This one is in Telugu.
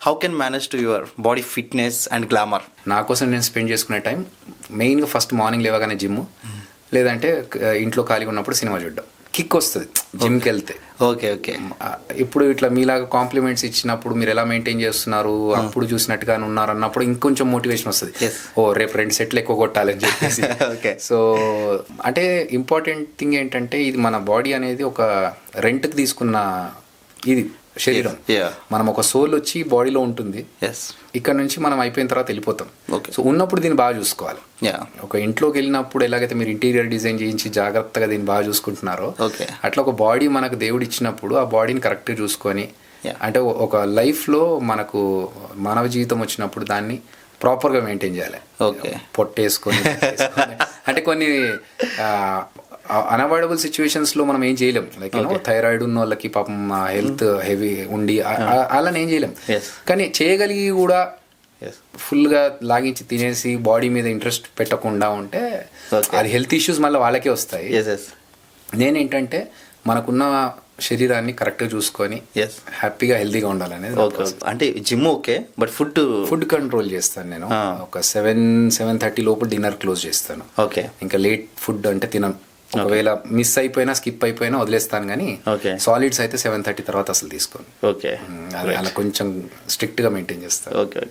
How can manage to your body fitness and glamour? నా కోసం నేను స్పెండ్ చేసుకునే టైం మెయిన్గా ఫస్ట్ మార్నింగ్ లేవగానే జిమ్, లేదంటే ఇంట్లో ఖాళీగా ఉన్నప్పుడు సినిమా చూడడం. కిక్ వస్తుంది జిమ్కి వెళ్తే. Okay okay. ఇప్పుడు ఇట్లా మీలాగా కాంప్లిమెంట్స్ ఇచ్చినప్పుడు మీరు ఎలా మెయింటైన్ చేస్తున్నారు, అప్పుడు చూసినట్టుగానే ఉన్నారు అన్నప్పుడు ఇంకొంచెం మోటివేషన్ వస్తుంది. ఓ రేపు 2 సెట్లు ఎక్కువ కొట్టాలని చెప్పేసి. ఓకే. సో అంటే ఇంపార్టెంట్ థింగ్ ఏంటంటే ఇది మన బాడీ అనేది ఒక రెంట్కి తీసుకున్న ఇది శరీరం. మనం ఒక సోల్ వచ్చి బాడీలో ఉంటుంది, ఇక్కడ నుంచి మనం అయిపోయిన తర్వాత వెళ్ళిపోతాం. సో ఉన్నప్పుడు దీన్ని బాగా చూసుకోవాలి. ఒక ఇంట్లోకి వెళ్ళినప్పుడు ఎలాగైతే మీరు ఇంటీరియర్ డిజైన్ చేయించి జాగ్రత్తగా దీన్ని బాగా చూసుకుంటున్నారో, అట్లా ఒక బాడీ మనకు దేవుడు ఇచ్చినప్పుడు ఆ బాడీని కరెక్ట్గా చూసుకొని, అంటే ఒక లైఫ్లో మనకు మానవ జీవితం వచ్చినప్పుడు దాన్ని ప్రాపర్గా మెయింటైన్ చేయాలి. పొట్టేసుకొని అంటే కొన్ని అన్అవాయిడబుల్ సిచ్యువేషన్స్ లో మనం ఏం చేయలేం. లైక్ థైరాయిడ్ ఉన్న వాళ్ళకి పాపం హెల్త్ హెవీ ఉండి అలా ఏం చేయలేం. కానీ చేయగలిగి కూడా ఫుల్ గా లాగించి తినేసి బాడీ మీద ఇంట్రెస్ట్ పెట్టకుండా ఉంటే అది హెల్త్ ఇష్యూస్ మళ్ళీ వాళ్ళకే వస్తాయి. నేనేంటంటే మనకున్న శరీరాన్ని కరెక్ట్గా చూసుకొని హ్యాపీగా హెల్తీగా ఉండాలనేది. అంటే gym okay, but food control చేస్తాను నేను. ఒక 7-7:30 లోపు డిన్నర్ క్లోజ్ చేస్తాను. ఓకే. ఇంకా లేట్ ఫుడ్ అంటే తినను. ఒకవేళ మిస్ అయిపోయినా స్కిప్ అయిపోయినా వదిలేస్తాను, కానీ సాలిడ్స్ అయితే 7:30 తర్వాత అసలు తీసుకోను. ఓకే. అలా కొంచెం స్ట్రిక్ట్ గా మెయింటైన్ చేస్తాను. ఓకే.